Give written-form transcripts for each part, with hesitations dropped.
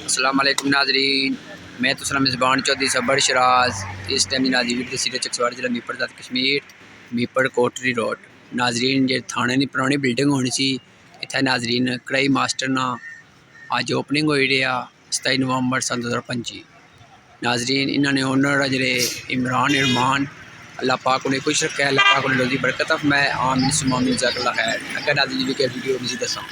अस्सलाम वालेकुम नाजरीन, मैं तो सलाम ज़बान चौधरी सबर शराज। इस टाइम की नाजरीन सीधे चकसवाड़ जिला मीपड़ ज़ात कश्मीर मीपड़ कोटरी रोड नाजरीन जे थाने की पुरानी बिल्डिंग होनी सी इत्थे नाजरीन कढ़ाई मास्टर ना अज ओपनिंग हुई रहा 27 नवंबर सन 2025। नाजरीन इन्होंने ओनर जड़े इमरान अल्लाह पाक उन्हें खुश रखे, अल्लाह पाक उन्हें रोजी बरकत मैं आमीन सुमा आमीन जज़ाकल्लाह खैर। अगर नाजरीन की वीडियो मुझे दसा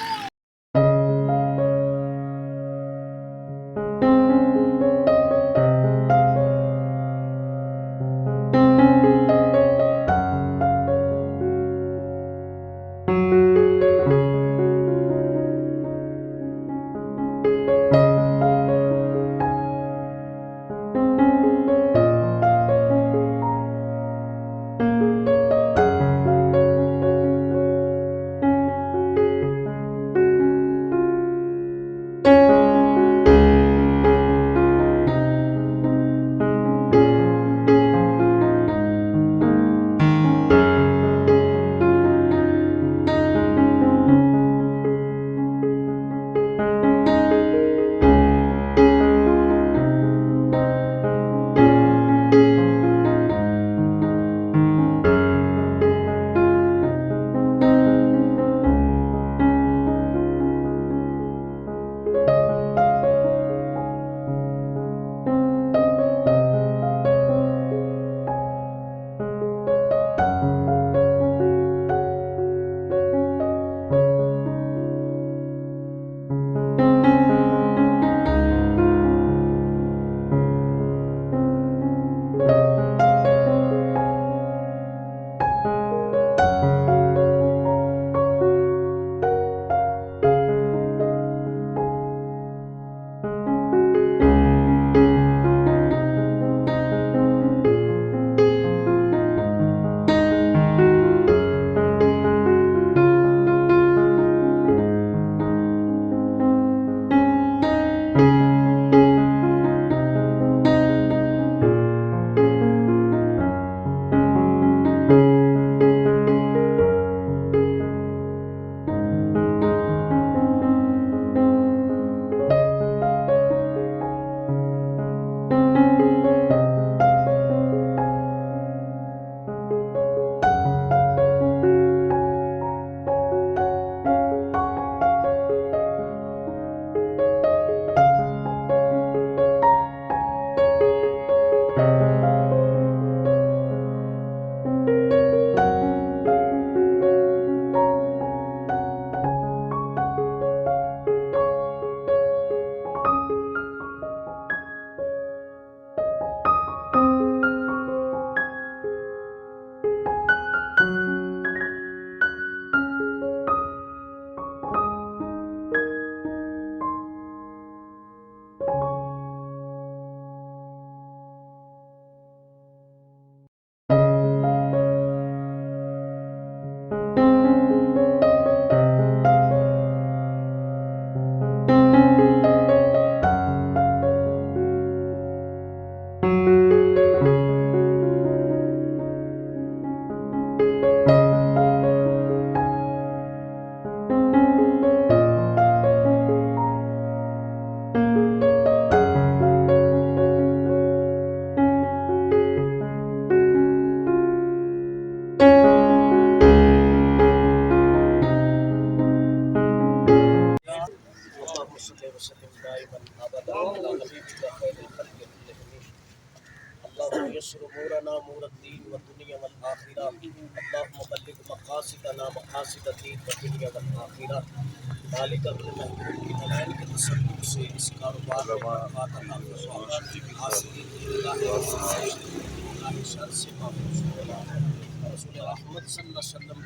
से इस कारोबार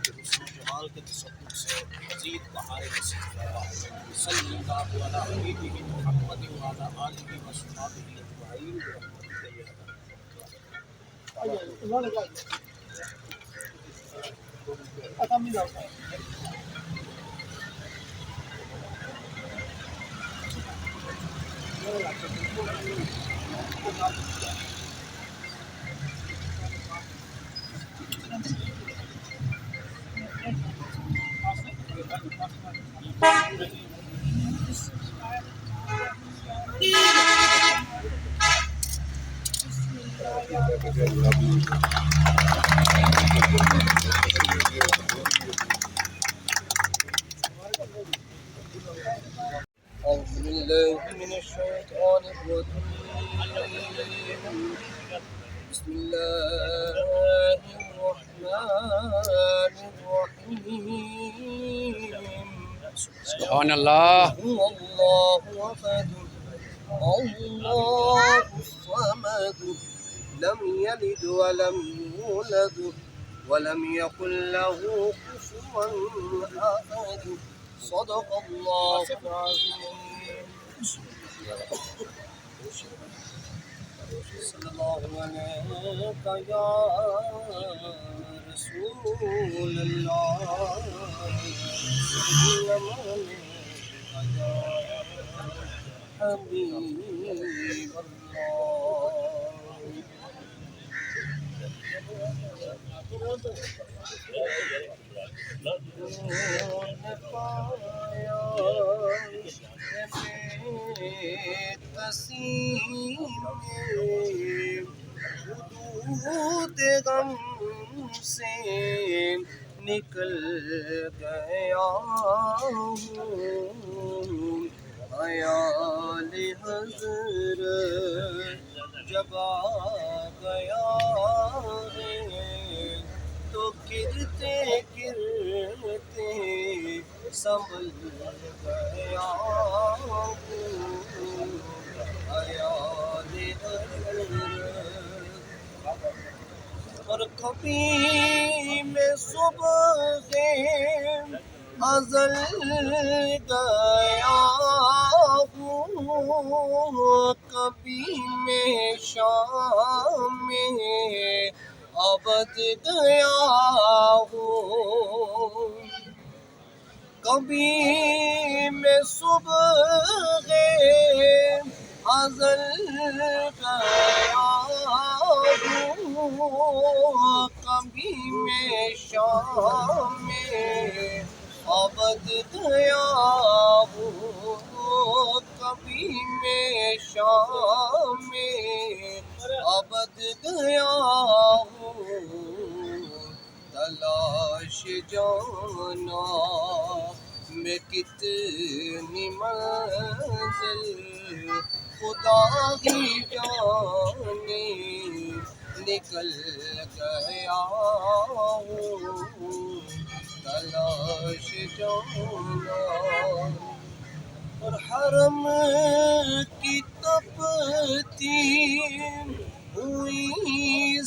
के हुस्न जमाल के तसव्वुर से मज़ीद बहार नसीब फरमा सल्लल्लाहु अला हबीबिही मुहम्मद व अला आलिहि व अस्हाबिही अजमईन أعوذ بالله من الشيطان الرجيم. بسم الله الرحمن الرحيم. सुभान अल्लाह। هو الله أحد الله الصمد لم يلد ولم يولد ولم يكن له كفوا أحد. صدق الله العظيم. صلى الله عليك يا رسول الله. سلم عليك يا حبيب हदूद गम से निकल गया हूँ. अयाल हज़रत जब आ गया है तो गिरते गिरते संभल गया हूँ. अयाल हज़रत और कभी मैं सुबह अज़ल गया हूँ, कभी मैं शाम में अबद गया हूँ. कभी मैं सुबह अज़ल गया हूँ, कभी मैं शाम में अबद गया हूँ, कभी मैं शाम में अबद गया हूँ. तलाश जाना मैं कितनी मंजिल खुदा ही जाने निकल गया हूँ. तलाश जाना और हरम की तपती हुई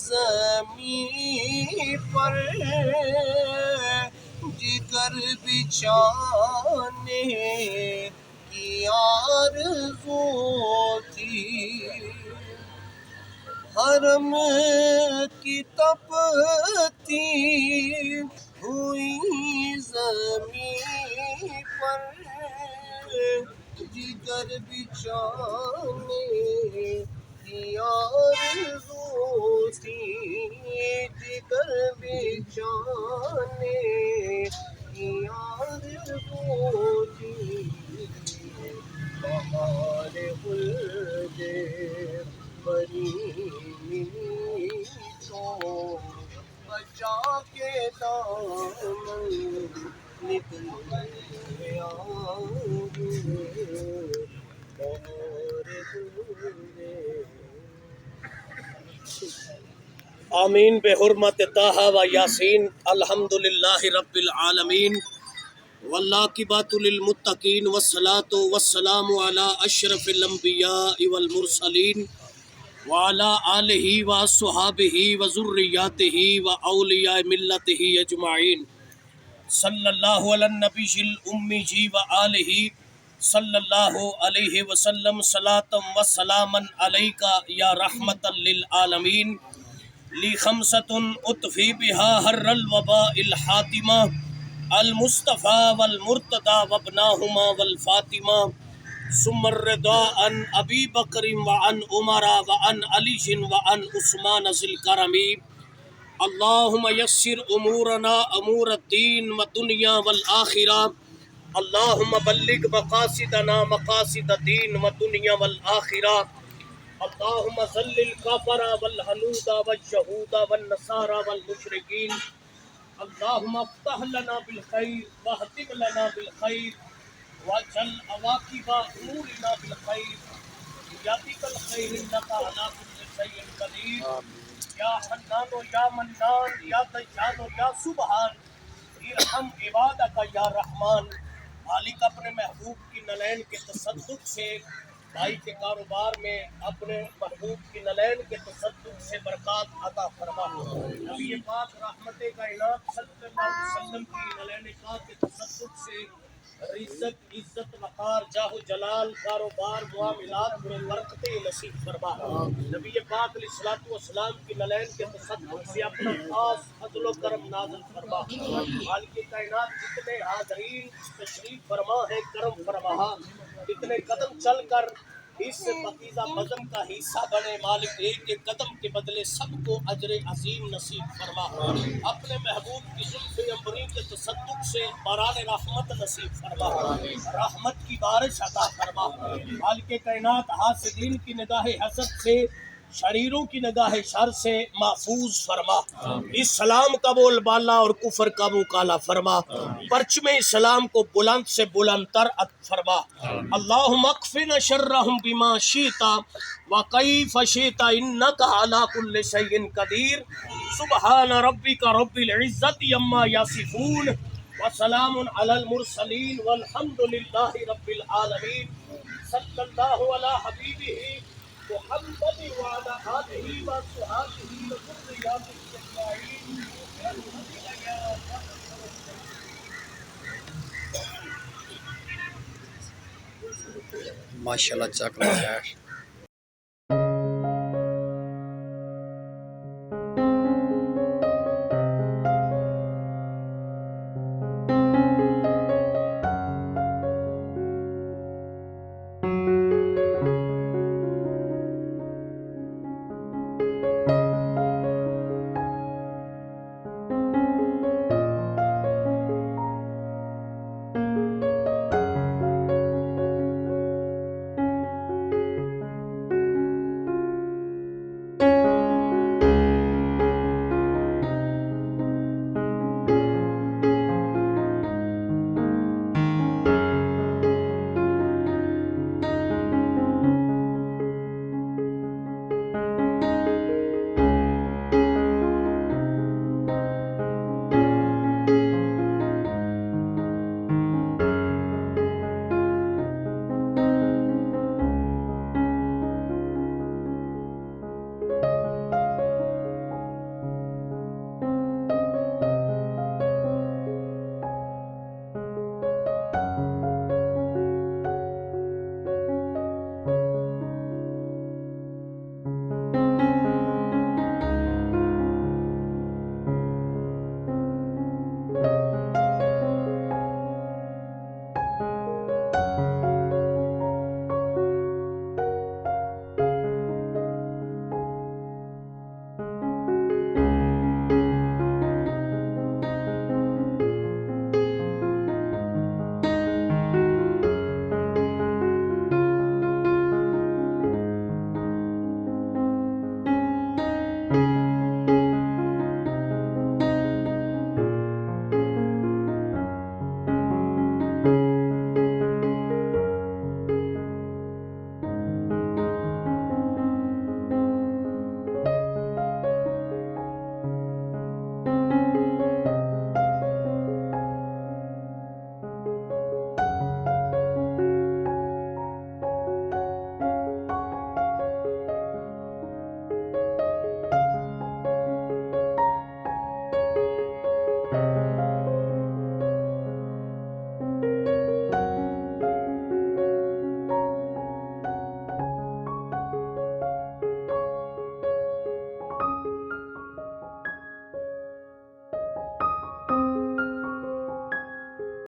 ज़मीं पर जिगर बिछाने की आरज़ू थी. हरम की तपती हुई ज़मीं पर जिगर बिछाने की आरज़ू थी. जिगर बिछाने की आरज़ू थी. बहार हुल्दे बनी तो बचा के दामन निकल गया हूँ. बहार हुल्दे आमीन बेहुरमत ताहा व यासीन. अल्हम्दुलिल्लाहि रब्बिल आलमीन वल्लाकिबातु लिल मुत्तकीन वस्सलातु वस्सलामु अला अशरफिल अंबिया वल मुरसलीन व अला आलिहि व अस्हाबिहि व ज़ुर्रिय्यतिहि व औलिया मिल्लतिहि अजमाइन. सल्लल्लाहु अलन नबिय्यिल उम्मी व आलिहि सल्लल्लाहु अलैहि वसल्लम. सलातम व सलामन अलैका या रहमतल लिल आलमीन. ली खमसतुन उतफी बिहा हर्रल वबा इल हातिमा अल मुस्तफ़ा वल मुर्तदा वबनाहुमा वल फातिमा सुमर रिदा अन अबी बकरिम व अन उमरा व अन अलीशिन व अन उस्मान ज़िल करमी. अल्लाहुम्मा यस्सिर उमूरना अमूर दीन व दुनिया वल आखिरा. अल्लाहुम्मा बल्लिग मकासिदना मकासिद दीन व दुनिया वल आखिरा. अल्लाहुम्मा ज़ल्लिल काफरा वल हनूदा वल शहूदा वल नसारा वल मुशरिकीन अल्लाहुम्मा अफ्तह लना बिल खैर वहतिम लना बिल खैर वजल अवाकिबा उमूरिना बिल खैर यातिकल खैर इन्नका अला कुल्लि शैइन कदीर या हन्नान या मन्नान या दय्यान या सुबहान इरहम इबादका या रहमान। मालिक अपने महबूब की नलैन के तसद्दुक से भाई के कारोबार में अपने महबूब की नलैन के तसद्दुक से बरकत अता फरमा। नबी पाक रहमत कायनात सल्लल्लाहु अलैहि वसल्लम की नलैन पाक के तसद्दुक से रिज़्क़ इज़्ज़त वक़ार जाह जलाल कारोबार मामलात में बरकतें नसीब फरमा। नबी पाक अलैहिस्सलातु वस्सलाम की नलैन के तसद्दुक से अपना खास फज़ल व करम नाज़िल फरमा। मालिक कायनात जितने हाज़रीन तशरीफ फरमा है करम फरमा, कितने कदम चलकर इस पकीज़ा बज़म का हिस्सा बने, मालिक एक एक कदम के बदले सबको अजर अजीम नसीब फरमा। अपने महबूब की जुल्फ़े अंबरी के तसद्दुक से बरान रहमत नसीब फरमा, रहमत की बारिश अता फरमा। मालिक कायनात हासिदीन की निगाह हसद से, शरीरों की निगाह शर से महफूज फरमा। इस्लाम का बोलबाला और कुफर का मुकाला फरमा। परचमे इस्लाम को बुलंद से बुलंद तर फरमा। अल्लाहुम्मा अक्फिना शर्रहुम बिमा शीता व कैफ शीता इन्नका अला कुल्लि शैइन कदीर। सुब्हान रब्बिका रब्बिल इज्जति अम्मा यसिफून व सलामुन अलल मुरसलीन वल्हम्दुलिल्लाहि रब्बिल आलमीन। सल्लल्लाहु अला हबीबिही मुहम्मद व अला आलिहि व सहाबिही व ज़ुर्रिय्यतिही अजमईन। माशाल्लाह, जज़ाकल्लाह खैर।